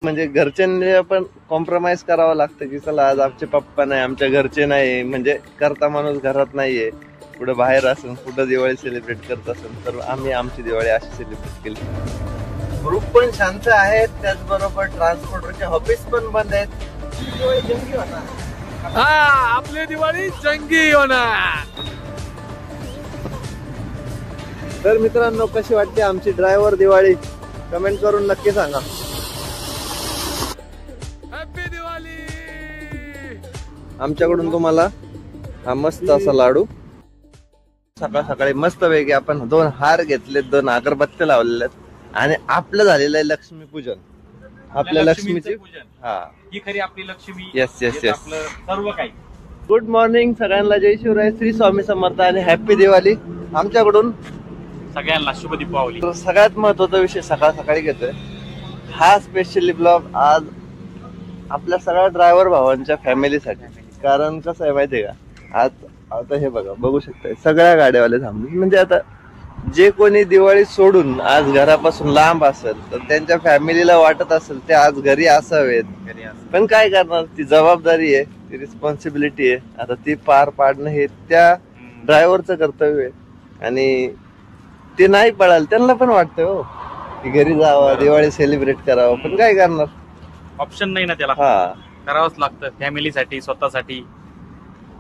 म्हणजे घरच्यांनी पण कॉम्प्रोमाइज करावं लागतं की चला आज आमचे पप्पा नाही, आमच्या घरचे नाही, म्हणजे करता माणूस घरात नाहीये, कुठं बाहेर असेल, कुठं दिवाळी सेलिब्रेट करत असेल तर आम्ही आमची दिवाळी अशी सेलिब्रेट केली. ग्रुप पण शांत आहेत, त्याचबरोबर ट्रान्सपोर्टरचे ऑफिस पण बंद आहेत. दिवाळी जंगी होणार. आपली दिवाळी जंगी होणार. तर मित्रांनो, कशी वाटते आमची ड्रायव्हर दिवाळी कमेंट करून नक्की सांगा. हॅपी दिवाळी. आमच्याकडून तुम्हाला हा मस्त असा लाडू. सकाळ सकाळी मस्त पैकी आपण 2 हार घेतले, 2 अगरबत्त्या लावलेल्या आणि आपलं झालेलं आहे लक्ष्मी पूजन. आपल्या लक्ष्मीचे हा, ही खरी आपली लक्ष्मी. Yes yes yes. आपलं सर्व काही. गुड मॉर्निंग सगळ्यांना, जय शिवराय, श्री स्वामी समर्थ आणि हॅपी दिवाळी आमच्याकडून सगळ्यांना. शुभ दीपावली. सगळ्यात महत्वाचा विषय सकाळ सकाळी घेतोय हा स्पेशली ब्लॉग आज आपल्या सगळ्या ड्रायव्हर भावांच्या फॅमिलीसाठी. कारण कसं आहे माहितीये का, आज आता हे बघू शकताय सगळ्या गाड्यावाले थांबले. म्हणजे आता जे कोणी दिवाळी सोडून आज घरापासून लांब असेल तर त्यांच्या फॅमिलीला वाटत असेल ते आज घरी असावेत, पण काय करणार, ती जबाबदारी आहे, ती रिस्पॉन्सिबिलिटी आहे. आता ती पार पाडणं हे त्या ड्रायव्हरचं कर्तव्य आहे आणि ते नाही पळाल त्यांना पण वाटतं हो की घरी जावं, दिवाळी सेलिब्रेट करावं, पण काय करणार, ऑप्शन नाही ना त्याला. हा, करावंच लागतं फॅमिलीसाठी, स्वतःसाठी.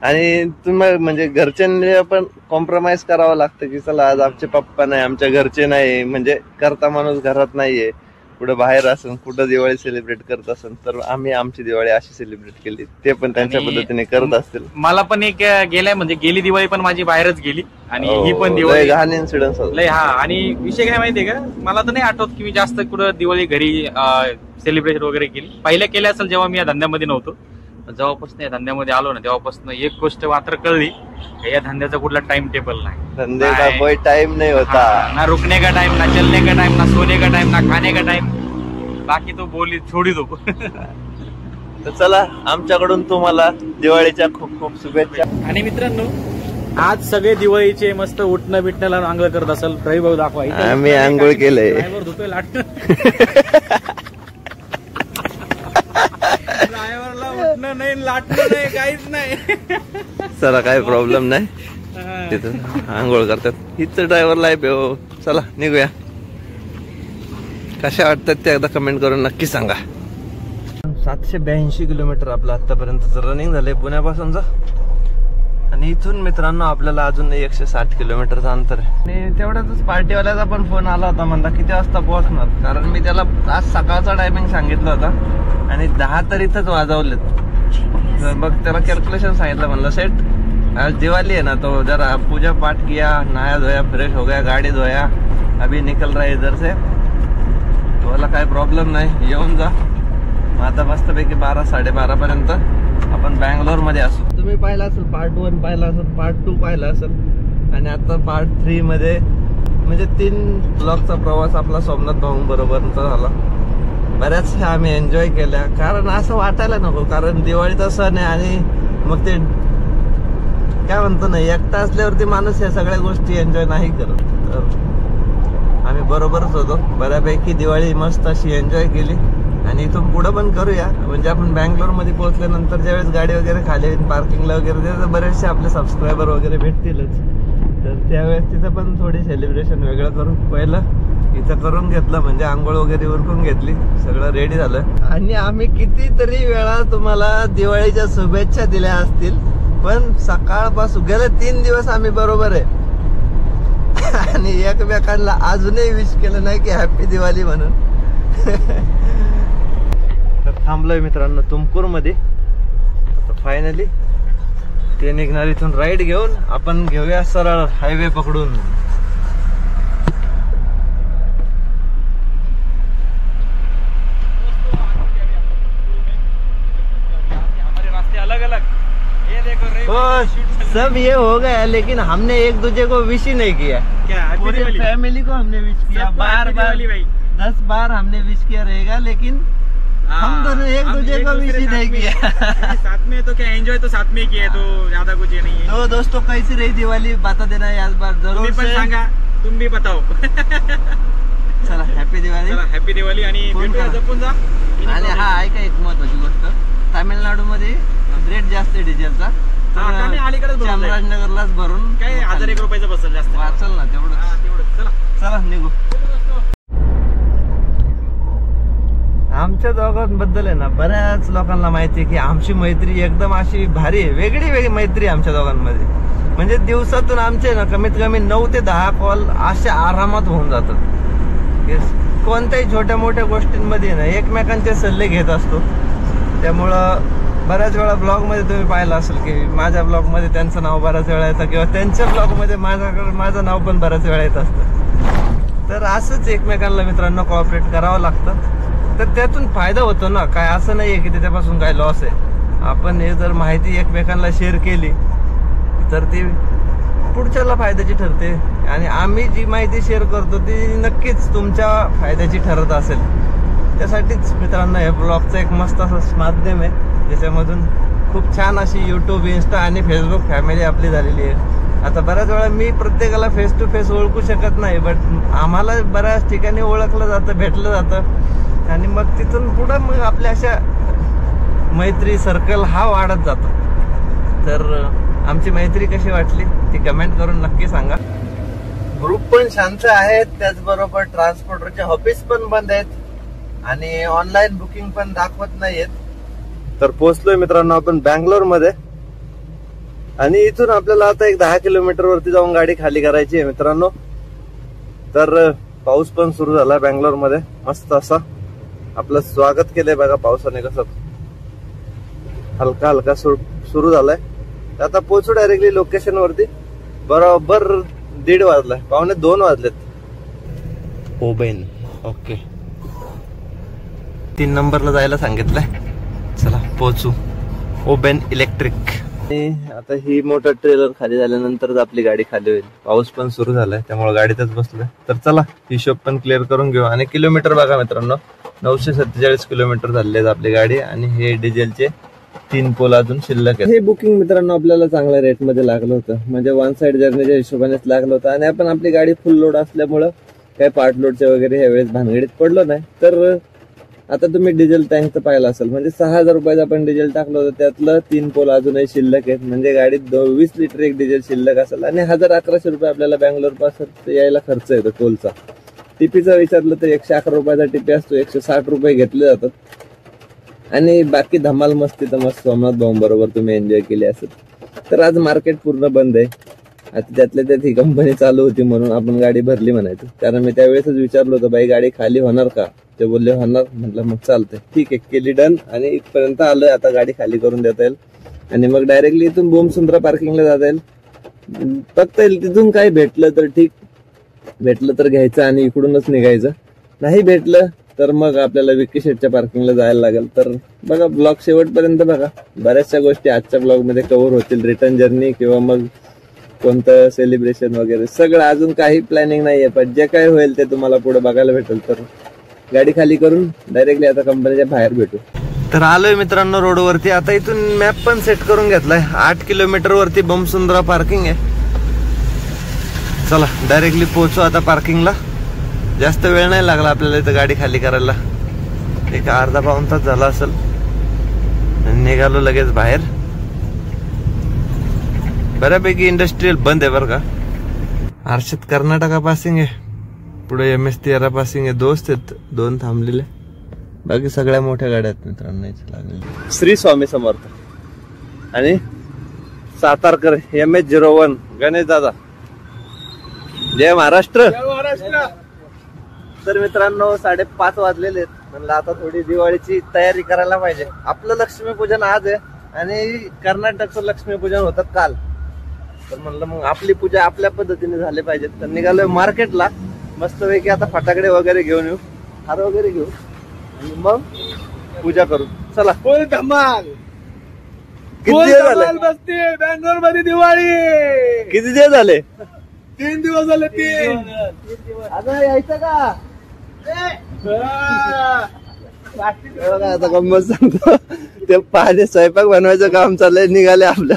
आणि तुम्ही म्हणजे घरच्यांनी पण कॉम्प्रोमाइज करावं लागतं की चला आज आमचे पप्पा नाही, आमच्या घरचे नाही, म्हणजे करता माणूस घरात नाहीये, कुठं बाहेर असेल, कुठं दिवाळी सेलिब्रेट करत असेल तर आम्ही आमची दिवाळी अशी सेलिब्रेट केली. ते पण त्यांच्या पद्धतीने करत असतील. मला पण एक गेल्या म्हणजे गेली दिवाळी पण माझी बाहेरच गेली आणि ही पण दिवाळी लहान इन्सिडेंट लय. हा, आणि विषय काय माहितीये का, मला तर नाही आठवत की मी जास्त कुठं दिवाळी घरी सेलिब्रेशन वगैरे केली. पहिल्या केल्या असेल जेव्हा मी या धंद्यामध्ये नव्हतो. जेव्हापासून या धंद्यामध्ये आलो ना तेव्हापासून एक गोष्ट मात्र कळली, या धंद्याचा कुठला टाइम टेबल नाही. धंदे का कोई टाइम नहीं होता. ना रुकने का टाइम, ना चलने का टाइम, ना सोने का टाइम, ना खाने का टाइम. बाकी तो बोली छोडी दो. तर चला, आमच्याकडून तुम्हाला दिवाळीच्या खूप खूप शुभेच्छा. आणि मित्रांनो, आज सगळे दिवाळीचे मस्त उठणं बिटण्याला आंघोळ करत असेल. ड्रायव्हर दाखवा. आम्ही आंघोळ केलंय. ड्रायव्हर धुतोय लाटणं. ड्रायव्हरला उठणं नाही, लाटणं नाही, काहीच नाही. चला, काही प्रॉब्लेम नाही. तिथं आंघोळ करतात. हिच ड्रायव्हर लाईफ आहे हो. चला निघूया. कशा वाटतात ते एकदा कमेंट करून नक्की सांगा. 782 किलोमीटर आपलं आतापर्यंत रनिंग झालंय पुण्यापासूनच. आणि इथून मित्रांनो आपल्याला अजून 160 किलोमीटरचं अंतर आहे. आणि तेवढ्यातच पार्टीवाल्याचा पण फोन आला होता, म्हणला किती वाजता पोहोचणार. कारण मी त्याला आज सकाळचा टायमिंग सांगितलं होता आणि 10 तर इथंच वाजवलेत. तर मग त्याला कॅल्क्युलेशन सांगितलं, म्हणलं सेट आज दिवाळी है ना, तो जरा पूजा पाठ किया, नहाया धोया, फ्रेश हो गया, गाड़ी धोया, अभी निकल रहा है इधर से. तो वाला काय प्रॉब्लेम नाही, येऊन जा. मग आता मस्तपैकी 12-12:30 पर्यंत आपण बँगलोर मध्ये असू. तुम्ही पाहिला असेल पार्ट 1, पाहिला असेल पार्ट 2, पाहिला असेल आणि आता पार्ट 3 मध्ये म्हणजे 3 ब्लॉकचा प्रवास आपला सोमनाथ भाऊ बरोबरचा झाला. बऱ्याच आम्ही एन्जॉय केल्या. कारण असं वाटायला नको, कारण दिवाळीचा सण आहे आणि मग ते काय म्हणतो ना, एकटा असल्यावरती माणूस या सगळ्या गोष्टी एन्जॉय नाही करत. तर आम्ही बरोबरच होतो, बऱ्यापैकी दिवाळी मस्त अशी एन्जॉय केली. आणि इथून पुढे पण करूया. म्हणजे आपण बँगलोर मध्ये पोहोचल्यानंतर ज्यावेळेस गाडी वगैरे खाली पार्किंगला वगैरे बरेचसे आपले सबस्क्रायबर वगैरे भेटतीलच. तर त्यावेळेस तिथं पण थोडी सेलिब्रेशन वेगळं करू. पहिलं इथं करून घेतलं, म्हणजे आंघोळ वगैरे उरकून घेतली, सगळं रेडी झालं. आणि आम्ही कितीतरी वेळा तुम्हाला दिवाळीच्या शुभेच्छा दिल्या असतील, पण सकाळपासून गेले 3 दिवस आम्ही बरोबर आहे आणि एकमेकांना अजूनही विश केलं नाही की हॅपी दिवाळी म्हणून. तर थांबलोय मित्रांनो तुमकूर मध्ये. आता फायनली ते निघणार इथून राईड घेऊन. आपण घेऊया सरळ हायवे पकडून. सब ये हो गया, लेकिन हमने एक दूसरे को विश ही नहीं किया. पूरी फैमिली को हमने विश किया, बार 10 बार हमने विश किया रहेगा, लेकिन हम दोनों एक दूसरे को विश ही नहीं किया. साथ में तो क्या एंजॉय तो साथ में किया है, तो ज्यादा कुछ ये नहीं है. तो दोस्तों कैसी रही दिवाली बता देना यार, बार जरूर से सांगा. तुम भी बताओ. चला हॅपी दिवाळी. चला हॅपी दिवाळी आणि भेटूया, जपून जा. आणि हा ऐका एक महत्वाची गोष्ट, तामिळनाडूमध्ये रेट जास्त आहे डिझेलचा, चामराजनगरलाच भरून काय 1001 रुपयाचं बसेल जास्त वाचल ना तेवढं. चला निघू. आमच्या दोघांबद्दल आहे ना बऱ्याच लोकांना माहिती आहे की आमची मैत्री एकदम अशी भारी आहे, वेगळी मैत्री आहे आमच्या दोघांमध्ये. म्हणजे दिवसातून आमचे ना कमीत कमी 9 ते 10 कॉल असे आरामात होऊन जातात. कोणत्याही छोट्या मोठ्या गोष्टींमध्ये ना एकमेकांचे सल्ले घेत असतो. त्यामुळं बऱ्याच वेळा ब्लॉगमध्ये तुम्ही पाहिलं असेल की माझ्या ब्लॉगमध्ये त्यांचं नाव बऱ्याच वेळा येतं किंवा त्यांच्या ब्लॉगमध्ये माझं नाव पण बऱ्याच वेळा येत असतं. तर असंच एकमेकांना मित्रांनो कॉपरेट करावं लागतं. तर त्यातून फायदा होतो ना, काय असं नाही आहे की त्याच्यापासून काय लॉस आहे. आपण हे जर माहिती एकमेकांना शेअर केली तर ती पुढच्याला फायद्याची ठरते आणि आम्ही जी माहिती शेअर करतो ती नक्कीच तुमच्या फायद्याची ठरत असेल. त्यासाठीच मित्रांनो हे ब्लॉगचं एक मस्त असं माध्यम आहे ज्याच्यामधून खूप छान अशी यूट्यूब, इन्स्टा आणि फेसबुक फॅमिली आपली झालेली आहे. आता बऱ्याच वेळा मी प्रत्येकाला फेस टू फेस ओळखू शकत नाही, बट आम्हाला बऱ्याच ठिकाणी ओळखलं जातं, भेटलं जातं आणि मग तिथून पुढं मग आपल्या अशा मैत्री सर्कल हा वाढत जातो. तर आमची मैत्री कशी वाटली ती कमेंट करून नक्की सांगा. ग्रुप पण शांत आहेत, त्याचबरोबर ट्रान्सपोर्टरचे ऑफिस पण बंद आहेत आणि ऑनलाईन बुकिंग पण दाखवत नाहीयेत. तर पोहोचलोय मित्रांनो आपण बँगलोर मध्ये आणि इथून आपल्याला आता एक 10 किलोमीटर वरती जाऊन गाडी खाली करायची आहे मित्रांनो. तर पाऊस पण सुरू झाला बँगलोर मध्ये, मस्त असा आपलं स्वागत केलंय बघा पावसाने, कसं हलका हलका सुरू झालाय. आता पोहोचू डायरेक्टली लोकेशन वरती. बरोबर 1:30 वाजलाय, 1:45 वाजलेत. ओबेन ओके 3 नंबरला जायला सांगितलंय. चला पोहोचू ओबेन इलेक्ट्रिक. आता ही मोटर ट्रेलर खाली झाल्यानंतरच आपली गाडी खाली होईल. पाऊस पण सुरू झालाय त्यामुळे गाडीतच बसलोय. तर चला हिशोब पण क्लिअर करून घेऊ. आणि किलोमीटर बघा मित्रांनो 947 किलोमीटर झालेले आहेत आपली गाडी आणि हे डिझेलचे 3 पोल अजून शिल्लक आहे. हे बुकिंग मित्रांनो आपल्याला चांगल्या रेट मध्ये लागलं होतं, म्हणजे 1 साइड जर्नीच्या हिशोबानेच लागलं होतं आणि आपण आपली गाडी फुल लोड असल्यामुळं काही पार्ट लोडचे वगैरे ह्यावेळेस भानगडीत पडलो नाही. तर आता तुम्ही डिझेल टँकचं पाहिलं असेल, म्हणजे 6000 रुपयाचं आपण डिझेल टाकलं होतं, त्यातलं 3 पोल अजूनही शिल्लक आहेत. म्हणजे गाडीत 20 लिटर एक डिझेल शिल्लक असेल आणि 1100 रुपये आपल्याला बँगलोर पासून यायला खर्च येतो टोलचा. टीपीचा विचारलं तर 111 रुपयाचा टीपी असतो, 160 रुपये घेतले जातात आणि बाकी धमाल मस्ती तर मस्त सोमनाथ भाऊ बरोबर तुम्ही एन्जॉय केली असेल. तर आज मार्केट पूर्ण बंद आहे. आता त्यातल्या त्यात ही कंपनी चालू होती म्हणून आपण गाडी भरली म्हणायचं. कारण मी त्यावेळेसच विचारलं होतं बाई गाडी खाली होणार का, ते बोलले होणार. म्हटलं मग चालतंय ठीक आहे, केली डन आणि इथपर्यंत आलोय. आता गाडी खाली करून देता येईल आणि मग डायरेक्टली इथून बोमसुंद्रा पार्किंगला जाता येईल. फक्त तिथून काही भेटलं तर ठीक, भेटलं तर घ्यायचं आणि इकडूनच निघायचं. नाही भेटलं तर मग आपल्याला विक्की शेटच्या पार्किंगला जायला लागेल. तर बघा ब्लॉग शेवटपर्यंत बघा, बऱ्याचशा गोष्टी आजच्या ब्लॉग मध्ये कव्हर होतील. रिटर्न जर्नी किंवा मग कोणतं सेलिब्रेशन वगैरे सगळं. अजून काही प्लॅनिंग नाहीये, पण जे काय होईल ते तुम्हाला पुढे बघायला भेटेल. तर गाडी खाली करून डायरेक्टली आता कंपनीच्या बाहेर भेटू. तर आलोय मित्रांनो रोडवरती. आता इथून मॅप पण सेट करून घेतलाय. 8 किलोमीटर वरती बोमसुंद्रा पार्किंग आहे. चला डायरेक्टली पोहोचू आता पार्किंगला. जास्त वेळ नाही लागला आपल्याला इथं गाडी खाली करायला, एक अर्धा पाऊण तास झाला असेल. निघालो लगेच बाहेर. बऱ्यापैकी इंडस्ट्रियल बंद आहे बरं का. हर्षद कर्नाटका पासिंग आहे, पुढे MS तेरा पासिंग आहे. दोस्त आहेत 2 थांबलेले, बाकी सगळ्या मोठ्या गाड्या आहेत मित्रांनो लागलेल्या. श्री स्वामी समर्थ आणि सातारकर MS01 गणेश दादा. जय महाराष्ट्र. तर मित्रांनो 5:30 वाजलेले आहेत. म्हणलं आता थोडी दिवाळीची तयारी करायला पाहिजे. आपलं लक्ष्मीपूजन आज आहे आणि कर्नाटकचं लक्ष्मीपूजन होतं काल. तर म्हणलं मग आपली पूजा आपल्या पद्धतीने झाली पाहिजे. तर निघालोय मार्केटला मस्तपैकी. आता फटाकडे वगैरे घेऊन येऊ, हार वगैरे घेऊ आणि मग पूजा करू. चला धमाल. किती दिवस झाले बँगलोर मध्ये दिवाळी? किती दिवस झाले? 3 दिवस झाले. 3 आता यायचं का? आता गंमत सांगतो, ते पहाटे स्वयंपाक बनवायचं काम चाललंय. निघाले आपल्या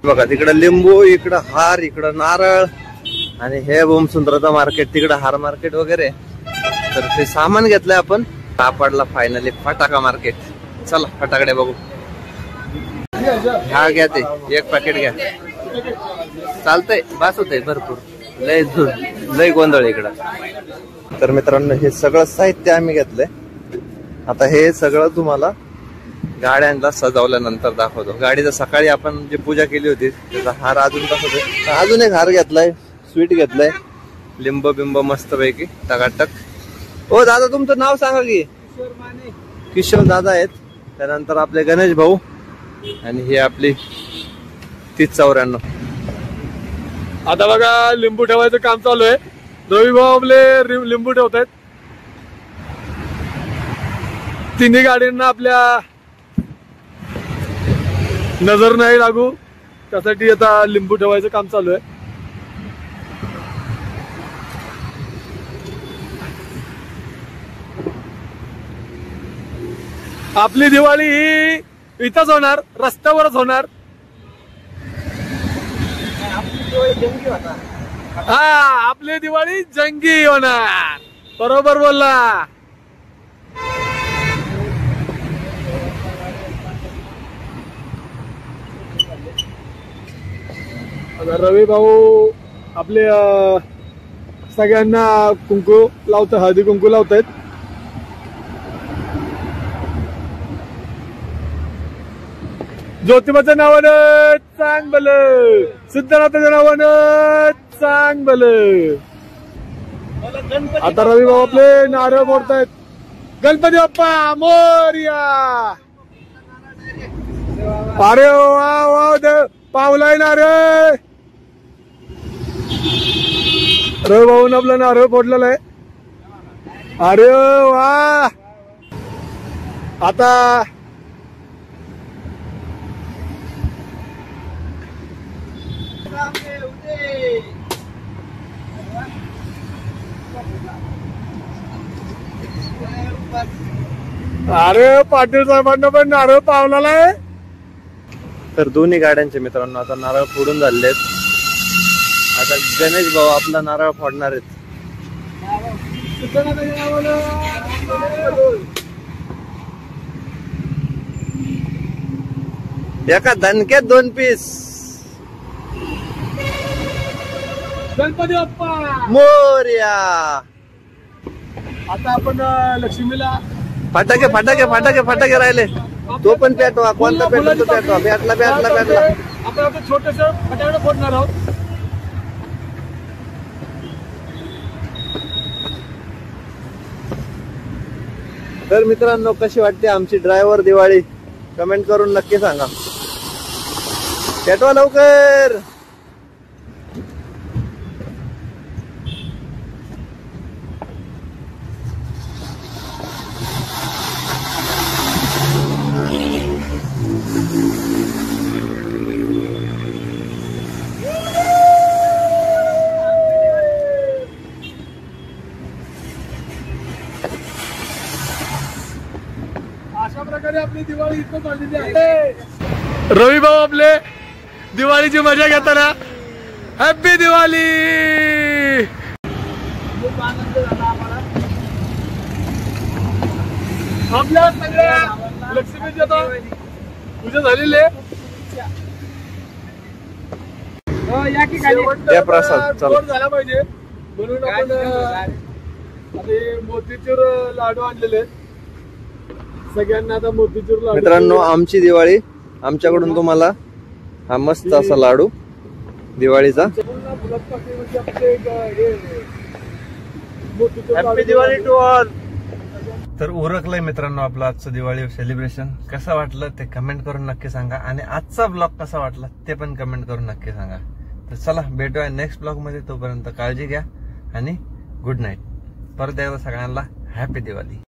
बघा, तिकडं लिंबू, इकडं हार, इकडं नारळ आणि हे बोमसुंद्राचं मार्केट, तिकडं हार मार्केट वगैरे. तर ते सामान घेतलंय आपण सापडला फायनली फटाका मार्केट. चला फटाकडे बघू. हा घ्या ते एक पॅकेट घ्या. चालतंय बास होतंय भरपूर. लय गोंधळ इकडं. तर मित्रांनो हे सगळं साहित्य आम्ही घेतलंय. आता हे सगळं तुम्हाला गाड्यांना सजवल्यानंतर दाखवतो. गाडीचा सकाळी आपण जी पूजा केली होती त्याचा हार अजून कसं अजून एक हार घेतलाय. स्वीट घेतलंय. लिंब बिंब मस्त पैकी टकाटक. हो दादा तुमचं नाव सांगा की. किशोर दादा आहेत. त्यानंतर आपले गणेश भाऊ आणि हे आपली 3094. आता बघा लिंबू ठेवायचं काम चालू आहे. रवी भाऊ आपले लिंबू ठेवत आहेत. तिन्ही गाडींना आपल्या नजर नाही लागू त्यासाठी आता लिंबू ठेवायचं काम चालू आहे. आपली दिवाळी ही इथंच होणार, रस्त्यावरच होणार. हा आपली दिवाळी जंगी होणार. बरोबर बोलला. रवी भाऊ आपले सगळ्यांना कुंकू लावतात, हळदी कुंकू लावतायत. ज्योतिबाच्या नावानं चांग भल, सिद्धनाथाच्या नावानं चांग भल. आता रवी भाऊ आपले नारळ फोडतायत. गणपती बाप्पा मोरया. अरे वा वा पावलाय नारळ. रवी भाऊन आपला नारळ फोडलेला आहे. अरे वा. आता अरे पाटील साहेबांना पण नारळ पावलेला आहे. तर दोन्ही गाड्यांचे मित्रांनो आता नारळ फोडून झालेत. आता गणेश भाऊ आपला नारळ फोडणार आहेत. एका दणक्यात 2 पीस. गणपती बाप्पा मोरया. आता आपण लक्ष्मीला फटाके फटाके फटाके फटाके राहिले. तो पण पेटवा. कोणता पेटवा तो पेटवा. पेटला पेटला पेटला. आपण आता छोटस फटाके फोडणार आहोत. तर मित्रांनो कशी वाटते आमची ड्रायव्हर दिवाळी कमेंट करून नक्की सांगा. पेटवा लवकर. अशा प्रकारे आपली दिवाळी इथं चाललेली आहे. रवी भाऊ आपले दिवाळीची मजा घेताना हॅपी दिवाळी. खूप आनंद झाला आम्हाला. आपल्या सगळ्या लक्ष्मीची आता पूजा झालेली आहे. द्या प्रसाद. चला. झाला पाहिजे म्हणून आपण मोतीचूर लाडू आणलेले आहेत. सगळ्यांना आता मोतीचूर लाडू. मित्रांनो आमची दिवाळी आमच्याकडून तुम्हाला हा मस्त असा लाडू दिवाळीचा. Happy Diwali to all. तर उरकलंय मित्रांनो आपलं आजचं दिवाळी सेलिब्रेशन. कसं वाटलं ते कमेंट करून नक्की सांगा. आणि आजचा ब्लॉग कसा वाटला ते पण कमेंट करून नक्की सांगा. तर चला भेटूया नेक्स्ट ब्लॉग मध्ये. तोपर्यंत काळजी घ्या आणि गुड नाईट. परत एकदा सगळ्यांना हॅपी दिवाळी.